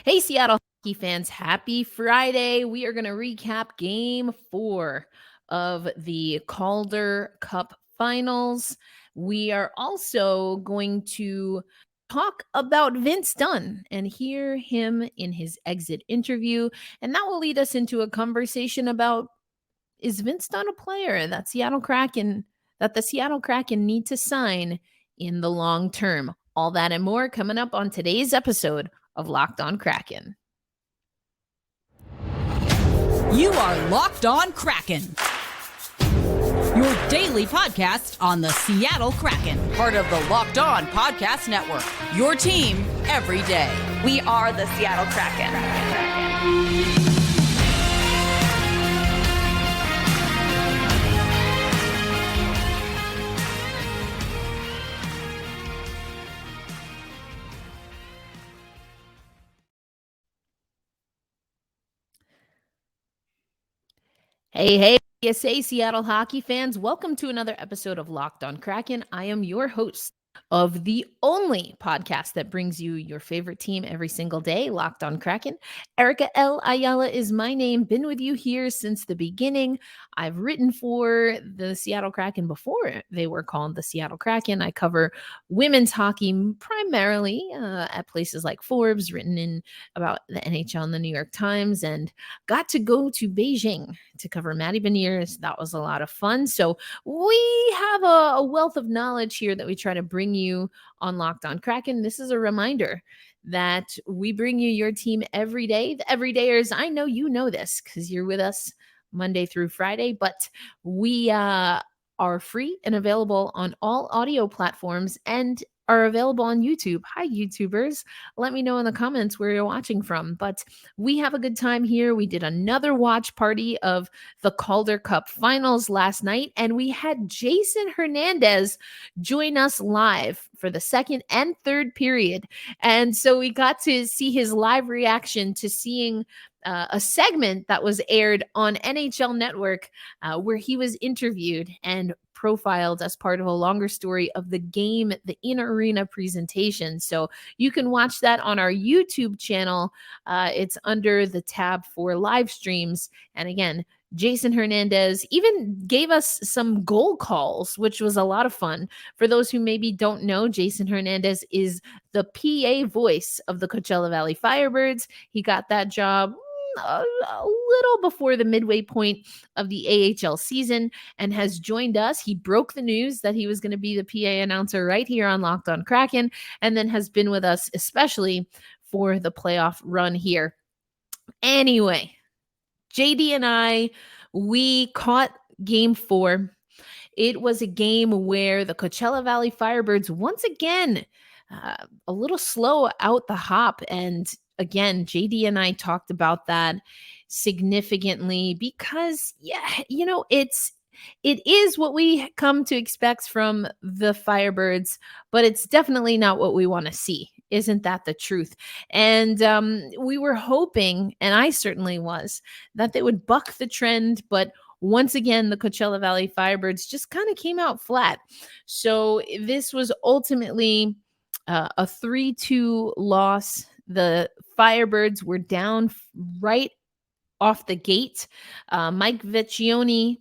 Hey, Seattle hockey fans, happy Friday. We are going to recap game 4 of the Calder Cup Finals. We are also going to talk about Vince Dunn and hear him in his exit interview. And that will lead us into a conversation about, is Vince Dunn a player that the Seattle Kraken need to sign in the long term? All that and more coming up on today's episode of Locked On Kraken. You are Locked On Kraken, your daily podcast on the Seattle Kraken, part of the Locked On Podcast Network, your team every day. We are the Seattle Kraken. Hey, PSA Seattle hockey fans. Welcome to another episode of Locked On Kraken. I am your host of the only podcast that brings you your favorite team every single day, Locked On Kraken. Erica L. Ayala is my name. Been with you here since the beginning. I've written for the Seattle Kraken before they were called the Seattle Kraken. I cover women's hockey primarily at places like Forbes, written in about the NHL and the New York Times, and got to go to Beijing to cover Maddie Beniers. That was a lot of fun. So we have a wealth of knowledge here that we try to bring you on Locked On Kraken. This is a reminder that we bring you your team every day. The everydayers, I know you know this because you're with us Monday through Friday, but we are free and available on all audio platforms and are available on YouTube. Hi, YouTubers. Let me know in the comments where you're watching from. But we have a good time here. We did another watch party of the Calder Cup Finals last night, and we had Jason Hernandez join us live for the second and third period. And so we got to see his live reaction to seeing a segment that was aired on NHL Network where he was interviewed and profiled as part of a longer story of the game, the in-arena presentation. So you can watch that on our YouTube channel. It's under the tab for live streams. And again, Jason Hernandez even gave us some goal calls, which was a lot of fun. For those who maybe don't know, Jason Hernandez is the PA voice of the Coachella Valley Firebirds. He got that job a little before the midway point of the AHL season and has joined us. He broke the news that he was going to be the PA announcer right here on Locked On Kraken, and then has been with us especially for the playoff run here. Anyway, JD and I, we caught game 4. It was a game where the Coachella Valley Firebirds once again a little slow out the hop. And again, JD and I talked about that significantly because, it is what we come to expect from the Firebirds, but it's definitely not what we want to see. Isn't that the truth? And we were hoping, and I certainly was, that they would buck the trend, but once again, the Coachella Valley Firebirds just kind of came out flat. So this was ultimately a 3-2 loss. The Firebirds were down right off the gate. Mike Vecchione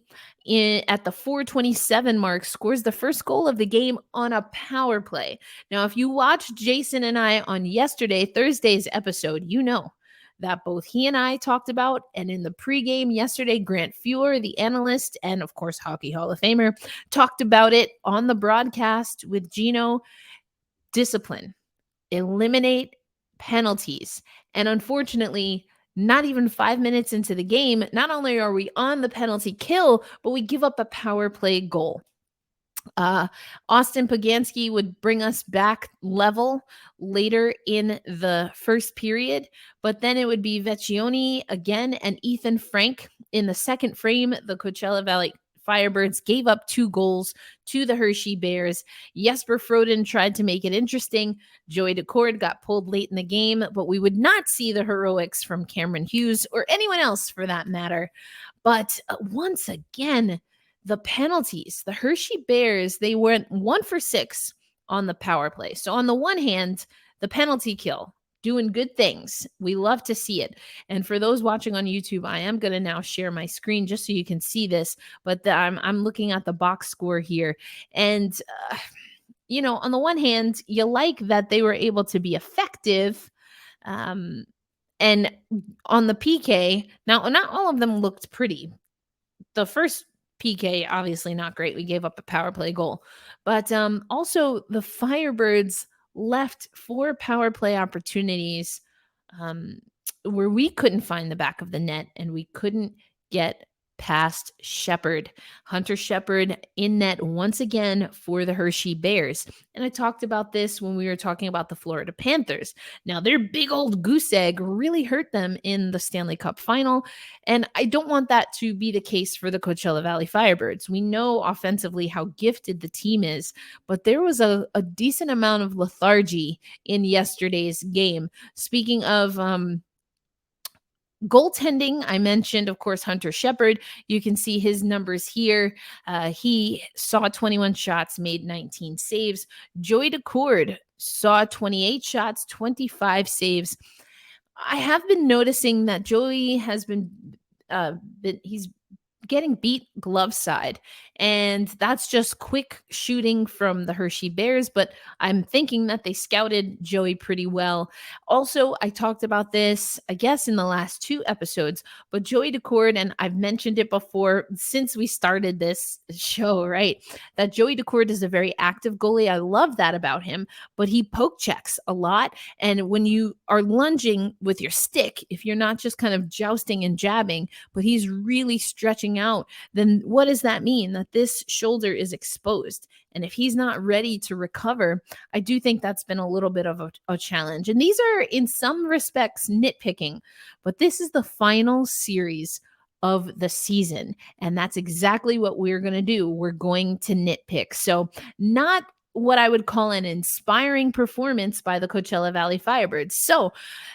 at the 4:27 mark scores the first goal of the game on a power play. Now, if you watched Jason and I on Thursday's episode, you know that both he and I talked about, and in the pregame yesterday, Grant Fuhr, the analyst, and of course, Hockey Hall of Famer, talked about it on the broadcast with Gino. Discipline, eliminate penalties. And unfortunately, not even 5 minutes into the game, not only are we on the penalty kill, but we give up a power play goal. Austin Poganski would bring us back level later in the first period, but then it would be Vecchione again and Ethan Frank in the second frame. The Coachella Valley Firebirds gave up 2 goals to the Hershey Bears. Jesper Froden tried to make it interesting. Joey Decord got pulled late in the game, but we would not see the heroics from Cameron Hughes or anyone else for that matter. But once again, the penalties, the Hershey Bears, they went 1 for 6 on the power play. So on the one hand, the penalty kill, doing good things. We love to see it. And for those watching on YouTube, I am going to now share my screen just so you can see this. But I'm looking at the box score here. And, on the one hand, you like that they were able to be effective. And on the PK, now, not all of them looked pretty. The first PK, obviously not great. We gave up a power play goal. But also, the Firebirds left 4 power play opportunities where we couldn't find the back of the net and we couldn't get past Shepard. Hunter Shepard in net once again for the Hershey Bears. And I talked about this when we were talking about the Florida Panthers. Now, their big old goose egg really hurt them in the Stanley Cup final. And I don't want that to be the case for the Coachella Valley Firebirds. We know offensively how gifted the team is, but there was a decent amount of lethargy in yesterday's game. Speaking of goaltending, I mentioned, of course, Hunter Shepard. You can see his numbers here. He saw 21 shots, made 19 saves. Joey Decord saw 28 shots, 25 saves. I have been noticing that Joey has he's getting beat glove side, and that's just quick shooting from the Hershey Bears, but I'm thinking that they scouted Joey pretty well. Also, I talked about this, I guess, in the last 2 episodes, but Joey Decord, and I've mentioned it before since we started this show, right, that Joey Decord is a very active goalie. I love that about him, but he poke checks a lot, and when you are lunging with your stick, if you're not just kind of jousting and jabbing, but he's really stretching out, then what does that mean? That this shoulder is exposed. And if he's not ready to recover, I do think that's been a little bit of a challenge. And these are in some respects nitpicking, but this is the final series of the season. And that's exactly what we're going to do. We're going to nitpick. So not what I would call an inspiring performance by the Coachella Valley Firebirds. So,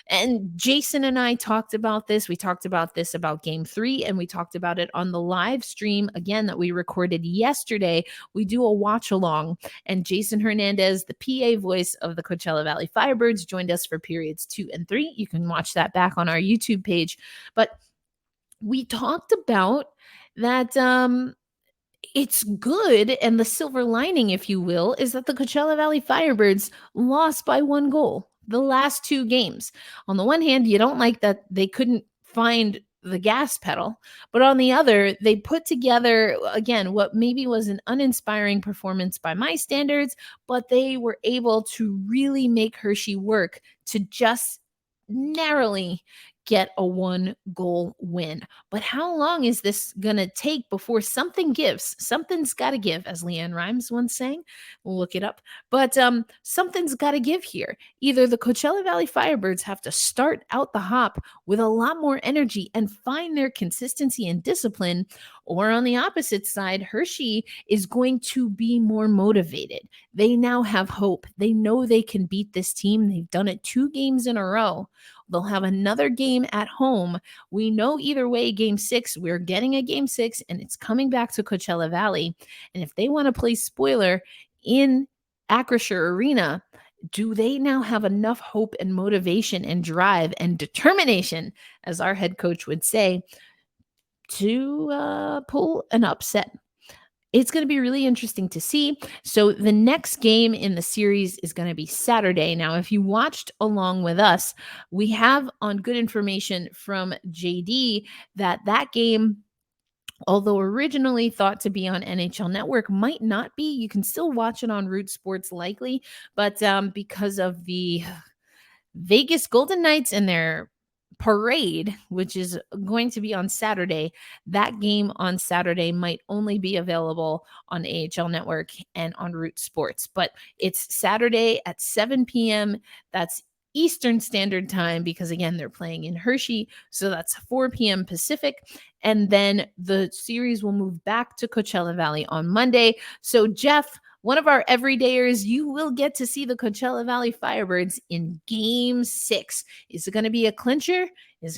and Jason and I talked about this. We talked about this about game 3, and we talked about it on the live stream again that we recorded yesterday. We do a watch along, and Jason Hernandez, the PA voice of the Coachella Valley Firebirds, joined us for periods 2 and 3. You can watch that back on our YouTube page. But we talked about that it's good, and the silver lining, if you will, is that the Coachella Valley Firebirds lost by 1 goal the last 2 games. On the one hand, you don't like that they couldn't find the gas pedal, but on the other, they put together, again, what maybe was an uninspiring performance by my standards, but they were able to really make Hershey work to just narrowly get a 1-goal win. But how long is this going to take before something gives? Something's got to give, as Leanne Rimes once sang. We'll look it up. But something's got to give here. Either the Coachella Valley Firebirds have to start out the hop with a lot more energy and find their consistency and discipline, or on the opposite side, Hershey is going to be more motivated. They now have hope. They know they can beat this team. They've done it 2 games in a row. They'll have another game at home. We know either way, game 6, we're getting a game 6, and it's coming back to Coachella Valley. And if they want to play spoiler in Acrisure Arena, do they now have enough hope and motivation and drive and determination, as our head coach would say, to pull an upset? It's going to be really interesting to see. So the next game in the series is going to be Saturday. Now, if you watched along with us, we have on good information from JD that game, although originally thought to be on NHL Network, might not be. You can still watch it on Root Sports likely, but because of the Vegas Golden Knights and their parade, which is going to be on Saturday, that game on Saturday might only be available on AHL Network and on Root Sports. But it's Saturday at 7 p.m. That's Eastern Standard Time, because again, they're playing in Hershey. So that's 4 p.m. Pacific. And then the series will move back to Coachella Valley on Monday. So Jeff, one of our everydayers, you will get to see the Coachella Valley Firebirds in game 6. Is it going to be a clincher?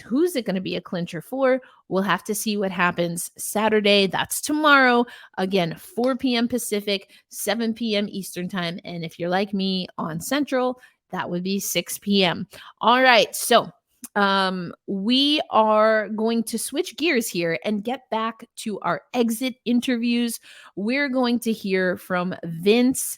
Who's it going to be a clincher for? We'll have to see what happens Saturday. That's tomorrow. Again, 4 p.m. Pacific, 7 p.m. Eastern Time. And if you're like me on Central, That would be 6 p.m. All right. So we are going to switch gears here and get back to our exit interviews. We're going to hear from Vince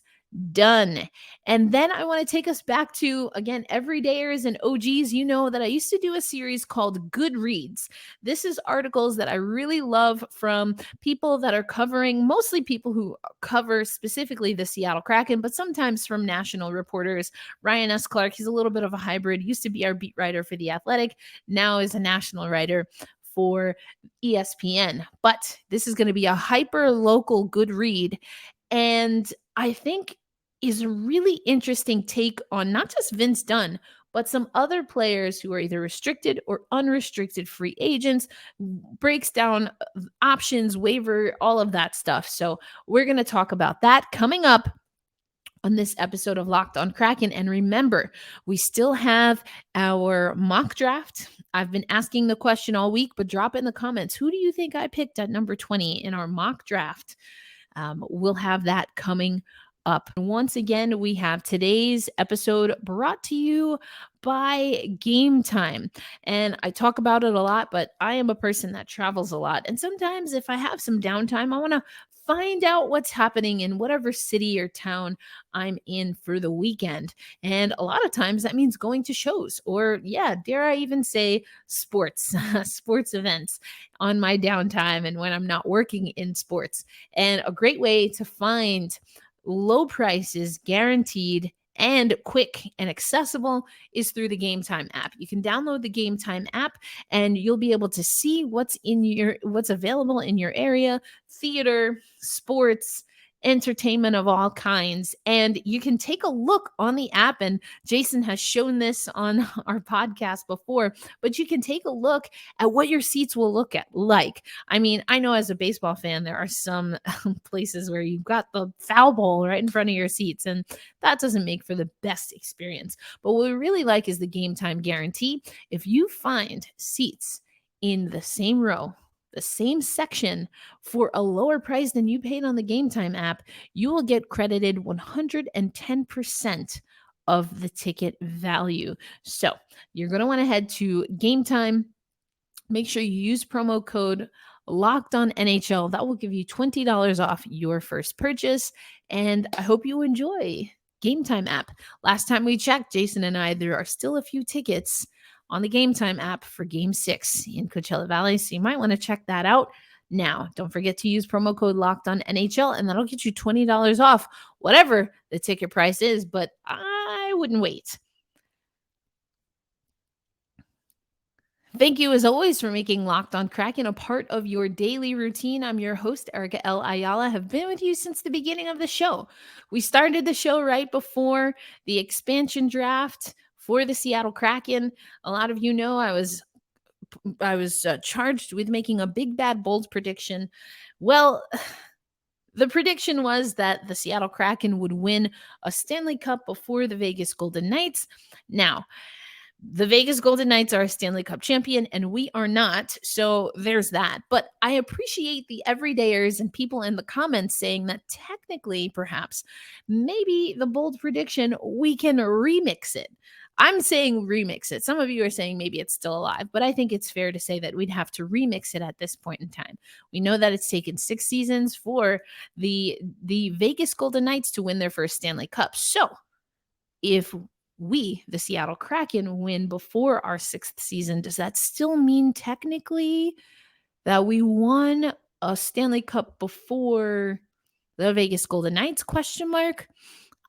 Dunn. And then I want to take us back to, again, everydayers and OGs. You know that I used to do a series called Good Reads. This is articles that I really love from people that are covering, mostly people who cover specifically the Seattle Kraken, but sometimes from national reporters. Ryan S. Clark, he's a little bit of a hybrid, used to be our beat writer for The Athletic, now is a national writer for ESPN. But this is going to be a hyper local good read. And I think is a really interesting take on not just Vince Dunn, but some other players who are either restricted or unrestricted free agents, breaks down options, waiver, all of that stuff. So we're going to talk about that coming up on this episode of Locked on Kraken. And remember, we still have our mock draft. I've been asking the question all week, but drop it in the comments. Who do you think I picked at number 20 in our mock draft? We'll have that coming up. Once again, we have today's episode brought to you by Game Time. And I talk about it a lot, but I am a person that travels a lot. And sometimes if I have some downtime, I want to find out what's happening in whatever city or town I'm in for the weekend. And a lot of times that means going to shows or, yeah, dare I even say sports, sports events on my downtime and when I'm not working in sports. And a great way to find low prices, guaranteed, and quick and accessible is through the Game Time app. You can download the Game Time app and you'll be able to see what's available in your area, theater, sports, entertainment of all kinds. And you can take a look on the app, and Jason has shown this on our podcast before, but you can take a look at what your seats will look at like. I mean, I know as a baseball fan, there are some places where you've got the foul ball right in front of your seats, and that doesn't make for the best experience. But what we really like is the Game Time guarantee. If you find seats in the same row, the same section for a lower price than you paid on the Game Time app, you will get credited 110% of the ticket value. So you're going to want to head to Game Time. Make sure you use promo code Locked on NHL. That will give you $20 off your first purchase. And I hope you enjoy Game Time app. Last time we checked, Jason and I, there are still a few tickets on the Game Time app for Game 6 in Coachella Valley. So you might want to check that out now. Don't forget to use promo code Locked on NHL, and that'll get you $20 off whatever the ticket price is, but I wouldn't wait. Thank you, as always, for making Locked on Kraken a part of your daily routine. I'm your host, Erica L. Ayala. Have been with you since the beginning of the show. We started the show right before the expansion draft for the Seattle Kraken. A lot of you know I was charged with making a big, bad, bold prediction. Well, the prediction was that the Seattle Kraken would win a Stanley Cup before the Vegas Golden Knights. Now, the Vegas Golden Knights are a Stanley Cup champion, and we are not. So there's that. But I appreciate the everydayers and people in the comments saying that technically, perhaps, maybe the bold prediction, we can remix it. I'm saying remix it. Some of you are saying maybe it's still alive, but I think it's fair to say that we'd have to remix it at this point in time. We know that it's taken 6 seasons for the Vegas Golden Knights to win their first Stanley Cup. So if we, the Seattle Kraken, win before our 6th season, does that still mean technically that we won a Stanley Cup before the Vegas Golden Knights? ?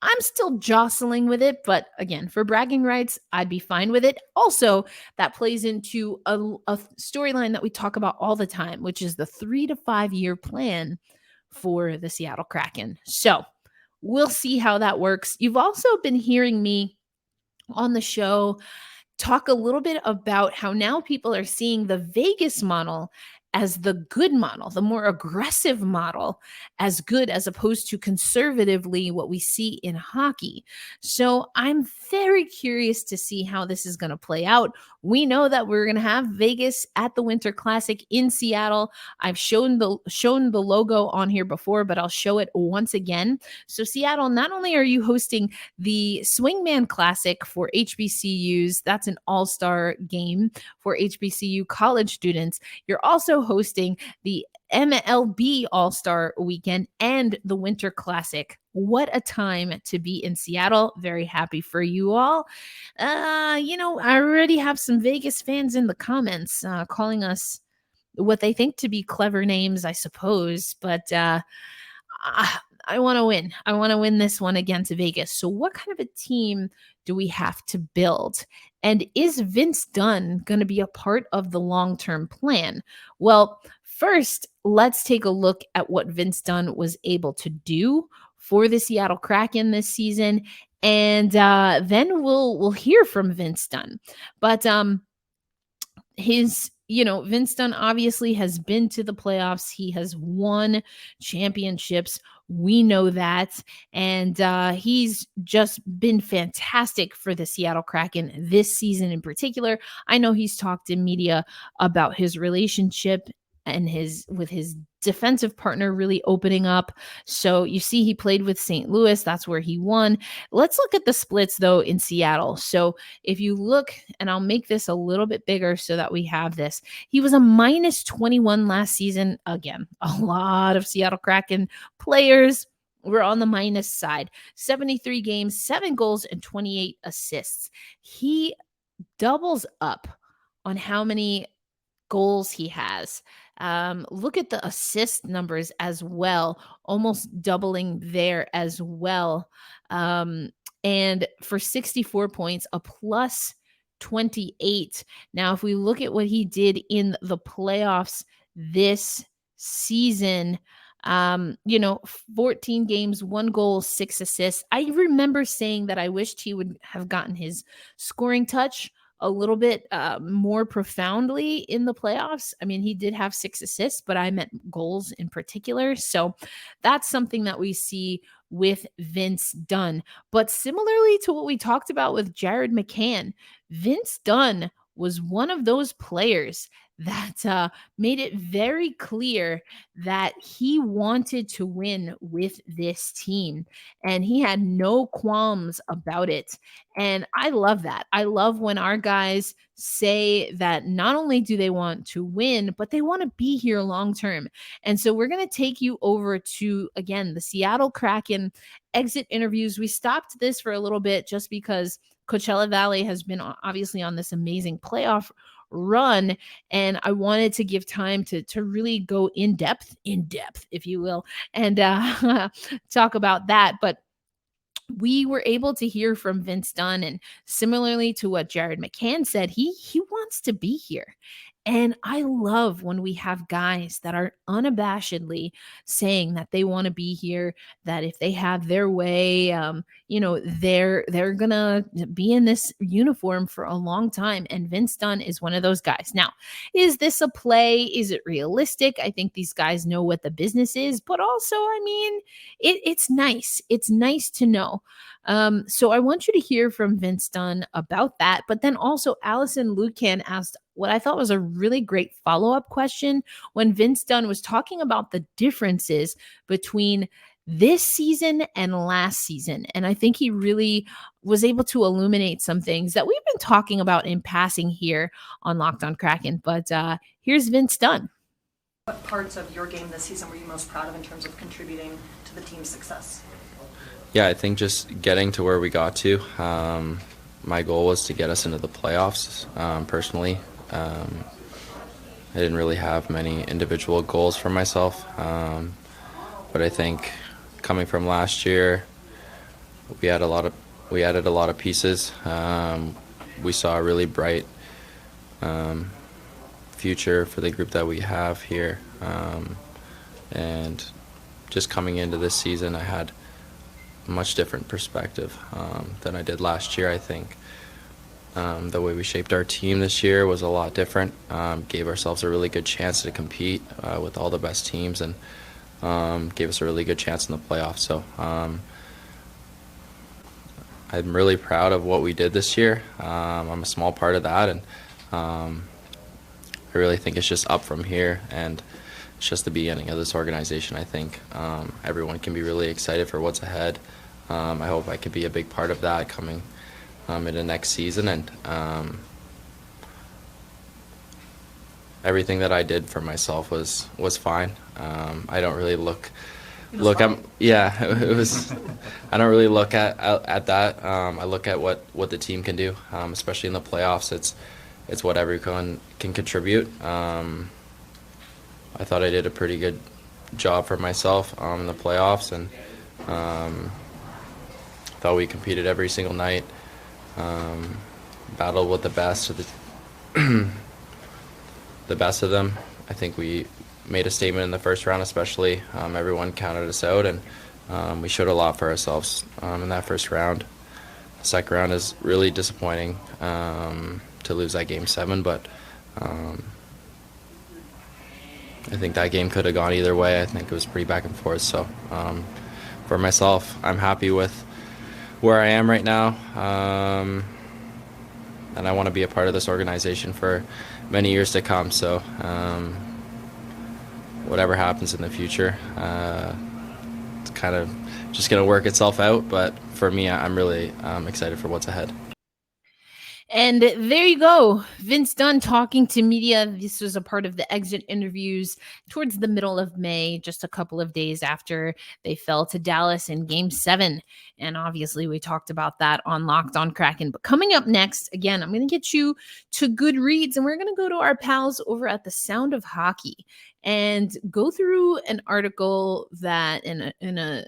I'm still jostling with it, but again, for bragging rights, I'd be fine with it. Also, that plays into a storyline that we talk about all the time, which is the 3 to 5 year plan for the Seattle Kraken. So we'll see how that works. You've also been hearing me on the show talk a little bit about how now people are seeing the Vegas model as the good model, the more aggressive model, as good as opposed to conservatively what we see in hockey. So I'm very curious to see how this is going to play out. We know that we're going to have Vegas at the Winter Classic in Seattle. I've shown the logo on here before, but I'll show it once again. So Seattle, not only are you hosting the Swingman Classic for HBCUs, that's an all-star game for HBCU college students, you're also hosting the MLB All-Star Weekend and the Winter Classic. What a time to be in Seattle. Very happy for you all. I already have some Vegas fans in the comments calling us what they think to be clever names, I suppose. But I want to win. I want to win this one against Vegas. So what kind of a team do we have to build? And is Vince Dunn going to be a part of the long-term plan? Well, first, let's take a look at what Vince Dunn was able to do for the Seattle Kraken this season. And then we'll hear from Vince Dunn. But Vince Dunn obviously has been to the playoffs. He has won championships. We know that. And he's just been fantastic for the Seattle Kraken this season in particular. I know he's talked in media about his relationship and with his defensive partner really opening up. So you see he played with St. Louis. That's where he won. Let's look at the splits, though, in Seattle. So if you look, and I'll make this a little bit bigger so that we have this, he was a minus 21 last season. Again, a lot of Seattle Kraken players were on the minus side. 73 games, 7 goals, and 28 assists. He doubles up on how many goals he has. Look at the assist numbers as well, almost doubling there as well. And for 64 points, a plus 28. Now, if we look at what he did in the playoffs this season, 14 games, 1 goal, 6 assists. I remember saying that I wished he would have gotten his scoring touch a little bit more profoundly in the playoffs. I mean, he did have 6 assists, but I meant goals in particular. So that's something that we see with Vince Dunn. But similarly to what we talked about with Jared McCann, Vince Dunn was one of those players that made it very clear that he wanted to win with this team. And he had no qualms about it. And I love that. I love when our guys say that not only do they want to win, but they want to be here long term. And so we're going to take you over to, again, the Seattle Kraken exit interviews. We stopped this for a little bit just because Coachella Valley has been obviously on this amazing playoff run, and I wanted to give time to really go in depth, if you will, and talk about that. But we were able to hear from Vince Dunn, and similarly to what Jared McCann said, he wants to be here. And I love when we have guys that are unabashedly saying that they want to be here, that if they have their way, they're going to be in this uniform for a long time. And Vince Dunn is one of those guys. Now, is this a play? Is it realistic? I think these guys know what the business is, but also, I mean, it's nice. It's nice to know. So I want you to hear from Vince Dunn about that. But then also Allison Lucan asked what I thought was a really great follow-up question when Vince Dunn was talking about the differences between this season and last season. And I think he really was able to illuminate some things that we've been talking about in passing here on Locked on Kraken. But here's Vince Dunn. What parts of your game this season were you most proud of in terms of contributing to the team's success? Yeah, I think just getting to where we got to. My goal was to get us into the playoffs, personally. I didn't really have many individual goals for myself, but I think coming from last year, we added a lot of pieces. We saw a really bright future for the group that we have here, and just coming into this season, I had a much different perspective than I did last year. I think The way we shaped our team this year was a lot different. Gave ourselves a really good chance to compete with all the best teams, and gave us a really good chance in the playoffs. So I'm really proud of what we did this year. I'm a small part of that, and I really think it's just up from here, and it's just the beginning of this organization. I think everyone can be really excited for what's ahead. I hope I could be a big part of that coming into next season, and everything that I did for myself was fine. I don't really look. It was. I don't really look at that. I look at what the team can do, especially in the playoffs. It's what everyone can contribute. I thought I did a pretty good job for myself in the playoffs, and thought we competed every single night, battled with the best of the best of them. I think we made a statement in the first round, especially. Everyone counted us out, and we showed a lot for ourselves in that first round. The second round is really disappointing to lose that Game 7, but I think that game could have gone either way. I think it was pretty back and forth. So for myself, I'm happy with where I am right now, and I want to be a part of this organization for many years to come. So whatever happens in the future, it's kind of just going to work itself out. But for me, I'm really excited for what's ahead. And there you go. Vince Dunn talking to media. This was a part of the exit interviews towards the middle of May, just a couple of days after they fell to Dallas in Game 7. And obviously, we talked about that on Locked On Kraken. But coming up next, again, I'm going to get you to good reads, and we're going to go to our pals over at The Sound of Hockey and go through an article that in a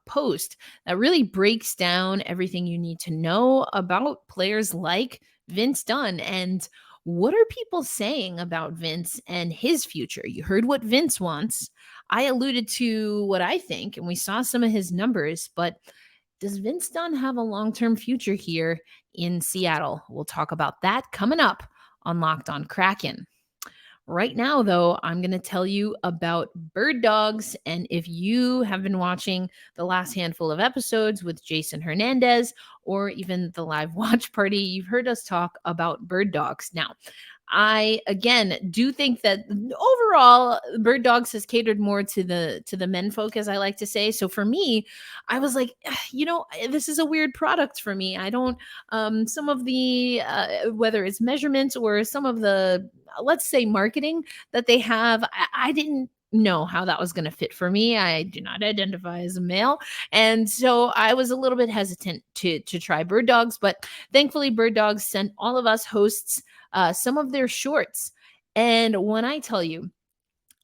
post that really breaks down everything you need to know about players like Vince Dunn and what are people saying about Vince and his future. You heard what Vince wants. I alluded to what I think, and we saw some of his numbers, but does Vince Dunn have a long-term future here in Seattle? We'll talk about that coming up on Locked On Kraken. Right now, though, I'm going to tell you about bird dogs. And if you have been watching the last handful of episodes with Jason Hernandez or even the live watch party, you've heard us talk about bird dogs. Now, I, again, do think that overall, Bird Dogs has catered more to the men folk, as I like to say. So for me, I was like, this is a weird product for me. I don't, some of the, whether it's measurements or some of the, let's say, marketing that they have, I didn't know how that was going to fit for me. I do not identify as a male. And so I was a little bit hesitant to try Bird Dogs, but thankfully Bird Dogs sent all of us hosts some of their shorts. And when I tell you,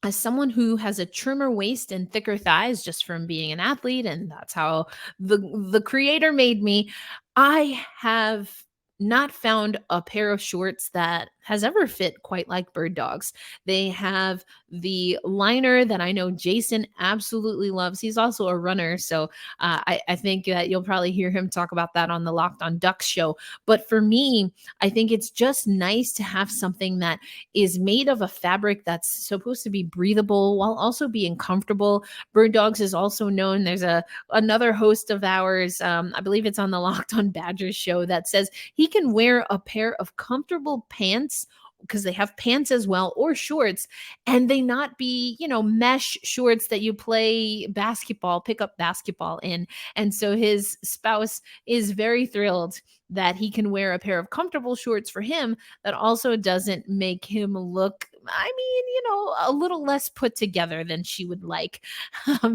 as someone who has a trimmer waist and thicker thighs just from being an athlete, and that's how the creator made me, I have not found a pair of shorts that has ever fit quite like Bird Dogs. They have the liner that I know Jason absolutely loves. He's also a runner, so I think that you'll probably hear him talk about that on the Locked On Ducks show. But for me, I think it's just nice to have something that is made of a fabric that's supposed to be breathable while also being comfortable. Bird Dogs is also known. There's another host of ours, I believe it's on the Locked On Badgers show, that says he can wear a pair of comfortable pants, because they have pants as well, or shorts, and they not be, mesh shorts that you play basketball, pick up basketball in. And so his spouse is very thrilled that he can wear a pair of comfortable shorts for him that also doesn't make him look, a little less put together than she would like.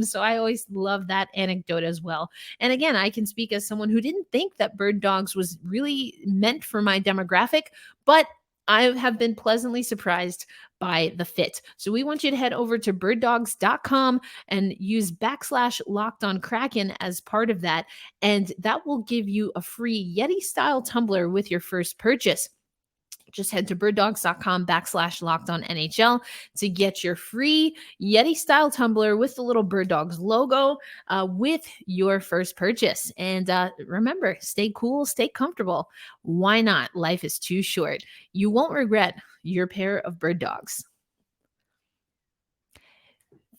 So I always love that anecdote as well. And again, I can speak as someone who didn't think that Bird Dogs was really meant for my demographic, but I have been pleasantly surprised by the fit. So we want you to head over to birddogs.com and use /LockedOnKraken as part of that. And that will give you a free Yeti style tumbler with your first purchase. Just head to birddogs.com/lockedonnhl to get your free Yeti style tumbler with the little Bird Dogs logo with your first purchase. And remember, stay cool, stay comfortable. Why not? Life is too short. You won't regret your pair of Bird Dogs.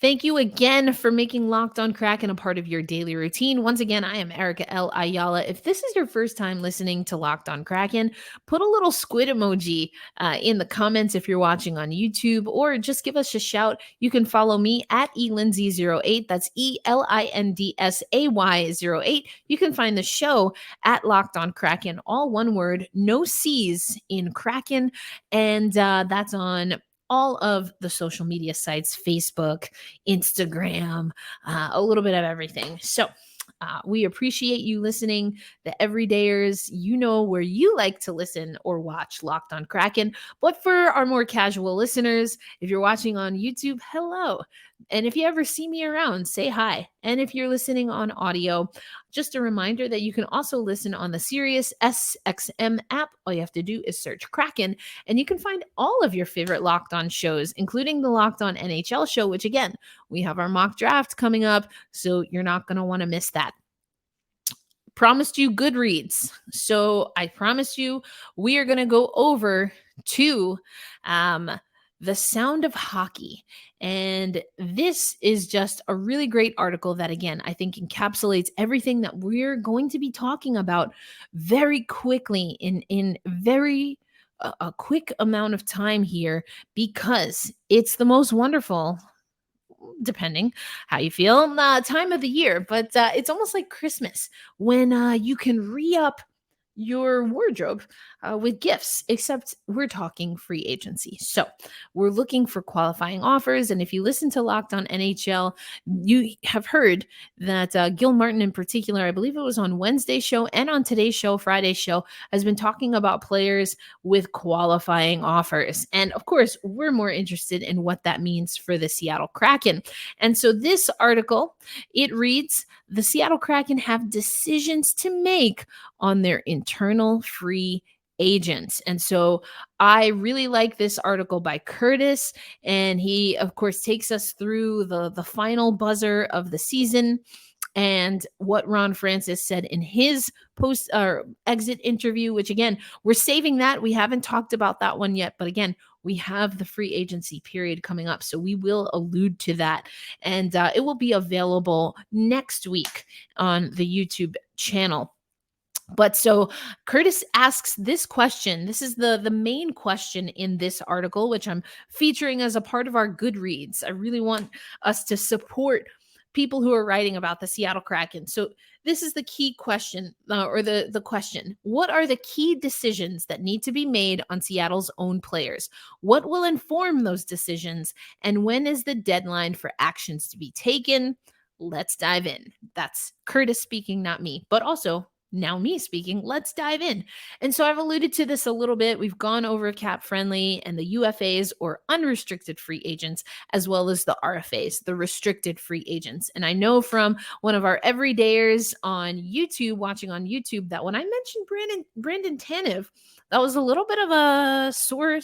Thank you again for making Locked On Kraken a part of your daily routine. Once again, I am Erica L. Ayala. If this is your first time listening to Locked On Kraken, put a little squid emoji in the comments if you're watching on YouTube, or just give us a shout. You can follow me at elindsay08. That's ELINDSAY08. You can find the show at Locked On Kraken, all one word, no C's in Kraken. And that's on all of the social media sites, Facebook, Instagram, a little bit of everything. So we appreciate you listening. The everydayers, you know where you like to listen or watch Locked On Kraken. But for our more casual listeners, if you're watching on YouTube, hello. And if you ever see me around, say hi. And if you're listening on audio, just a reminder that you can also listen on the Sirius SXM app. All you have to do is search Kraken, and you can find all of your favorite Locked On shows, including the Locked On NHL show, which again, we have our mock draft coming up, so you're not going to want to miss that. Promised you good reads. So I promise you we are going to go over to The Sound of Hockey. And this is just a really great article that, again, I think encapsulates everything that we're going to be talking about very quickly in very a quick amount of time here, because it's the most wonderful, depending how you feel, time of the year. But it's almost like Christmas when you can re-up your wardrobe with gifts, except we're talking free agency. So we're looking for qualifying offers. And if you listen to Locked On NHL, you have heard that Gil Martin in particular, I believe it was on Wednesday's show and on today's show, Friday's show, has been talking about players with qualifying offers. And of course, we're more interested in what that means for the Seattle Kraken. And so this article, it reads, the Seattle Kraken have decisions to make on their internal free agents. And so I really like this article by Curtis, and he of course takes us through the final buzzer of the season and what Ron Francis said in his post or exit interview, which again, we're saving that. We haven't talked about that one yet, but again, we have the free agency period coming up, so we will allude to that, and it will be available next week on the YouTube channel. But so Curtis asks this question. This is the main question in this article, which I'm featuring as a part of our Goodreads. I really want us to support people who are writing about the Seattle Kraken. So this is the key question, or the question. What are the key decisions that need to be made on Seattle's own players? What will inform those decisions? And when is the deadline for actions to be taken? Let's dive in. That's Curtis speaking, not me, but also now me speaking. Let's dive in. And so I've alluded to this a little bit. We've gone over cap friendly and the UFAs, or unrestricted free agents, as well as the RFAs, the restricted free agents. And I know from one of our everydayers on YouTube, watching on YouTube, that when I mentioned Brandon Tanev, that was a little bit of a sore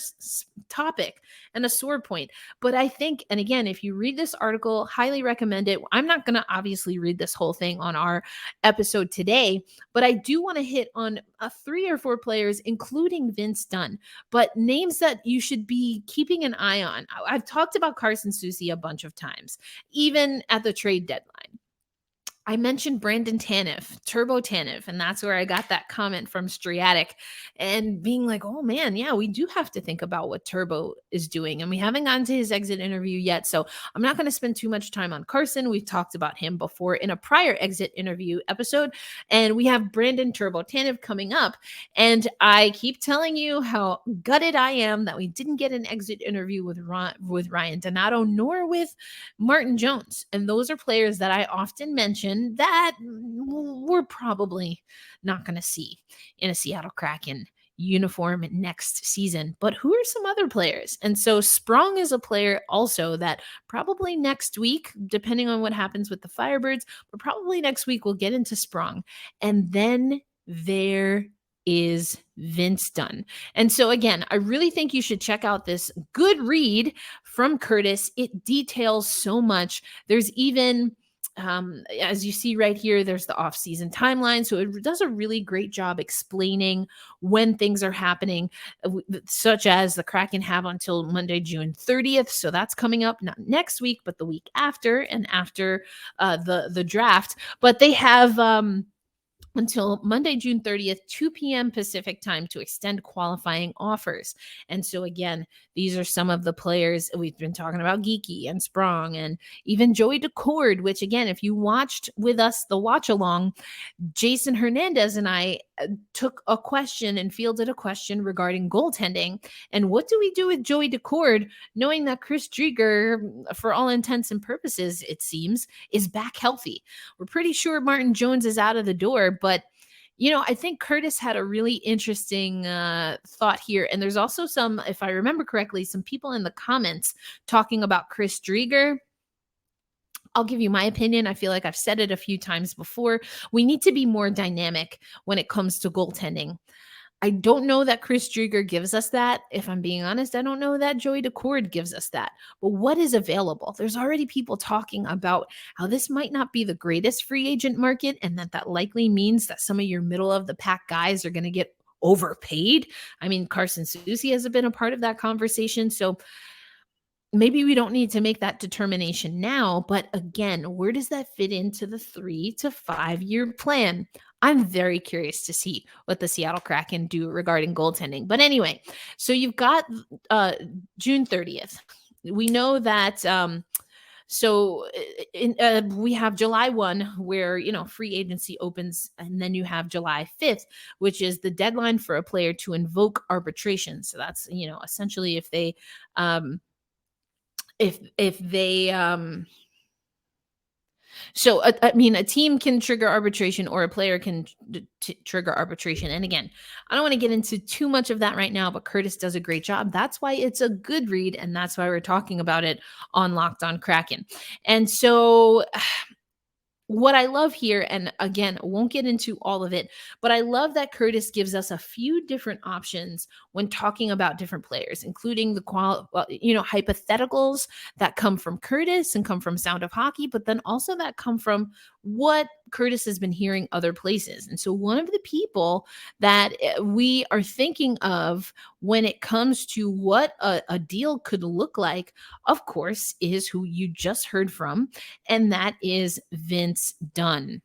topic and a sore point. But I think, and again, if you read this article, highly recommend it. I'm not going to obviously read this whole thing on our episode today, but I do want to hit on 3 or 4 players, including Vince Dunn, but names that you should be keeping an eye on. I've talked about Carson Soucy a bunch of times, even at the trade deadline. I mentioned Brandon Tanev, Turbo Tanev, and that's where I got that comment from Striatic, and being like, oh man, yeah, we do have to think about what Turbo is doing. And we haven't gotten to his exit interview yet, so I'm not going to spend too much time on Carson. We've talked about him before in a prior exit interview episode, and we have Brandon Turbo Tanev coming up. And I keep telling you how gutted I am that we didn't get an exit interview with Ryan Donato, nor with Martin Jones. And those are players that I often mention that we're probably not going to see in a Seattle Kraken uniform next season. But who are some other players? And so Sprong is a player also that probably next week, depending on what happens with the Firebirds, but probably next week we'll get into Sprong. And then there is Vince Dunn. And so again, I really think you should check out this good read from Curtis. It details so much. There's even as you see right here, there's the off-season timeline. So it does a really great job explaining when things are happening, such as the Kraken have until Monday, June 30th. So that's coming up not next week, but the week after, and after the draft. But they have until Monday, June 30th, 2 p.m. Pacific time to extend qualifying offers. And so again, these are some of the players we've been talking about, Geeky and Sprong, and even Joey Decord, which again, if you watched with us the watch along, Jason Hernandez and I took a question and fielded a question regarding goaltending. And what do we do with Joey Decord, knowing that Chris Drieger, for all intents and purposes, it seems, is back healthy? We're pretty sure Martin Jones is out of the door, but I think Curtis had a really interesting thought here. And there's also some, if I remember correctly, some people in the comments talking about Chris Drieger. I'll give you my opinion. I feel like I've said it a few times before. We need to be more dynamic when it comes to goaltending. I don't know that Chris Drieger gives us that. If I'm being honest, I don't know that Joey Decord gives us that. But what is available? There's already people talking about how this might not be the greatest free agent market, and that likely means that some of your middle of the pack guys are going to get overpaid. I mean, Carson Soucy has been a part of that conversation. So maybe we don't need to make that determination now, but again, where does that fit into the 3 to 5 year plan? I'm very curious to see what the Seattle Kraken do regarding goaltending. But anyway, so you've got June 30th. We know that we have July 1 where, free agency opens, and then you have July 5th, which is the deadline for a player to invoke arbitration. So that's, essentially if they a team can trigger arbitration, or a player can trigger arbitration. And again, I don't want to get into too much of that right now, but Curtis does a great job. That's why it's a good read, and that's why we're talking about it on Locked On Kraken. And so what I love here, and again, won't get into all of it, but I love that Curtis gives us a few different options when talking about different players, including the hypotheticals that come from Curtis and come from Sound of Hockey, but then also that come from what Curtis has been hearing other places. And so one of the people that we are thinking of when it comes to what a deal could look like, of course, is who you just heard from, and that is Vince Dunn.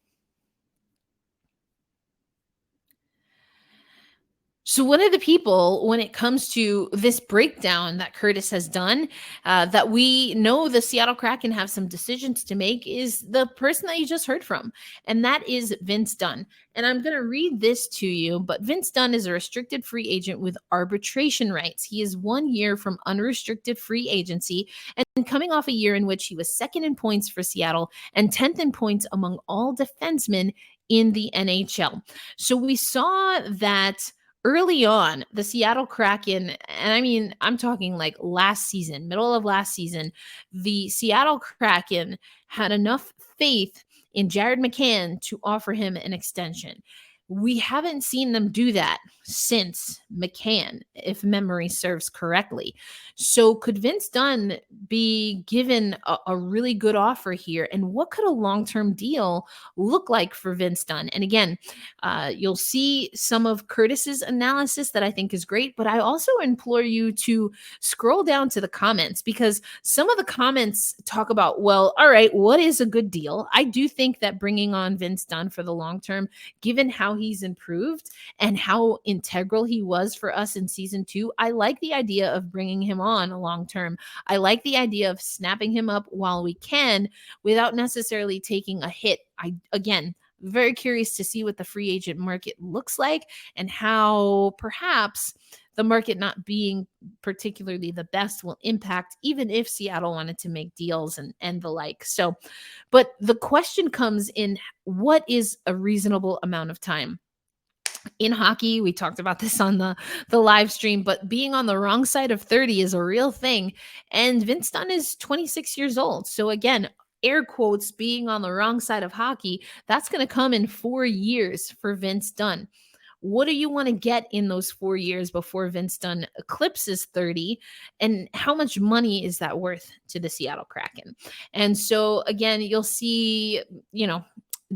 So one of the people, when it comes to this breakdown that Curtis has done, that we know the Seattle Kraken have some decisions to make, is the person that you just heard from, and that is Vince Dunn. And I'm going to read this to you, but Vince Dunn is a restricted free agent with arbitration rights. He is 1 year from unrestricted free agency, and coming off a year in which he was second in points for Seattle and 10th in points among all defensemen in the NHL. So we saw that early on, the Seattle Kraken, and I mean, I'm talking like last season, middle of last season, the Seattle Kraken had enough faith in Jared McCann to offer him an extension. We haven't seen them do that since McCann, if memory serves correctly. So could Vince Dunn be given a really good offer here? And what could a long-term deal look like for Vince Dunn? And again, you'll see some of Curtis's analysis that I think is great, but I also implore you to scroll down to the comments, because some of the comments talk about, well, all right, what is a good deal? I do think that bringing on Vince Dunn for the long term, given how he's improved and how integral he was for us in season 2, I like the idea of bringing him on long term. I like the idea of snapping him up while we can without necessarily taking a hit. Again, very curious to see what the free agent market looks like, and how perhaps the market not being particularly the best will impact, even if Seattle wanted to make deals and the like. So, but the question comes in, what is a reasonable amount of time? In hockey, we talked about this on the live stream, but being on the wrong side of 30 is a real thing. And Vince Dunn is 26 years old. So again, air quotes, being on the wrong side of hockey, that's going to come in 4 years for Vince Dunn. What do you want to get in those 4 years before Vince Dunn eclipses 30? And how much money is that worth to the Seattle Kraken? And so, again, you'll see,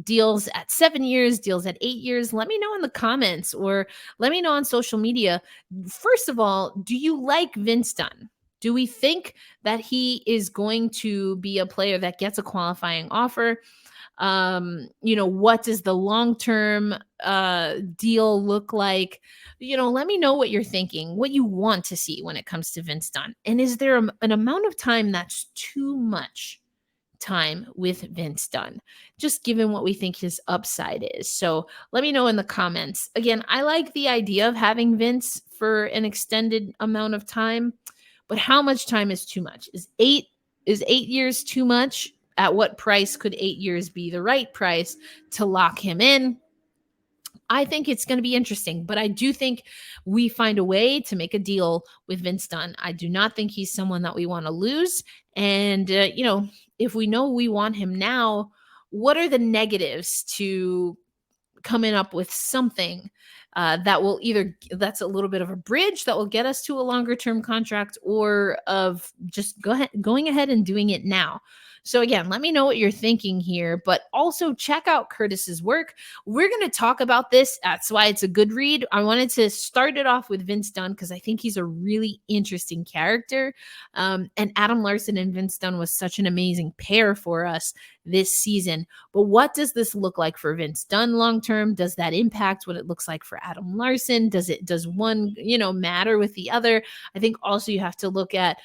deals at 7 years, deals at 8 years. Let me know in the comments or let me know on social media. First of all, do you like Vince Dunn? Do we think that he is going to be a player that gets a qualifying offer? What does the long-term deal look like? Let me know what you're thinking, what you want to see when it comes to Vince Dunn. And is there an amount of time that's too much time with Vince Dunn, just given what we think his upside is? So let me know in the comments. Again, I like the idea of having Vince for an extended amount of time, but how much time is too much? Is 8 years too much? At what price could 8 years be the right price to lock him in? I think it's going to be interesting, but I do think we find a way to make a deal with Vince Dunn. I do not think he's someone that we want to lose. And, if we know we want him now, what are the negatives to coming up with something that's a little bit of a bridge that will get us to a longer term contract, or of just going ahead and doing it now? So again, let me know what you're thinking here, but also check out Curtis's work. We're going to talk about this. That's why it's a good read. I wanted to start it off with Vince Dunn because I think he's a really interesting character. And Adam Larson and Vince Dunn was such an amazing pair for us this season. But what does this look like for Vince Dunn long term? Does that impact what it looks like for Adam Larson? Does one, matter with the other? I think also you have to look at,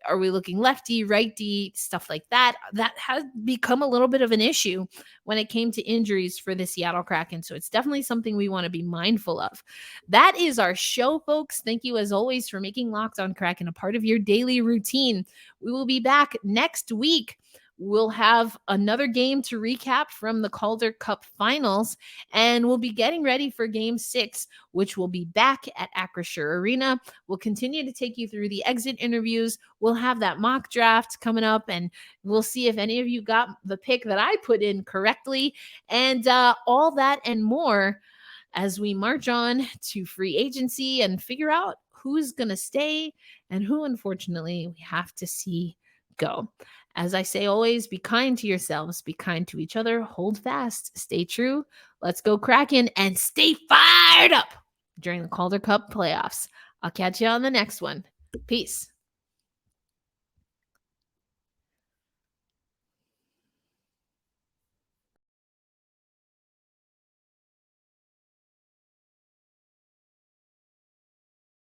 are we looking lefty, righty, stuff like that? That has become a little bit of an issue when it came to injuries for the Seattle Kraken. So it's definitely something we want to be mindful of. That is our show, folks. Thank you, as always, for making Locked On Kraken a part of your daily routine. We will be back next week. We'll have another game to recap from the Calder Cup Finals, and we'll be getting ready for Game 6, which will be back at Acrisure Arena. We'll continue to take you through the exit interviews. We'll have that mock draft coming up, and we'll see if any of you got the pick that I put in correctly, and all that and more as we march on to free agency and figure out who's going to stay and who, unfortunately, we have to see go. As I say always, be kind to yourselves, be kind to each other, hold fast, stay true. Let's go Kraken and stay fired up during the Calder Cup playoffs. I'll catch you on the next one. Peace.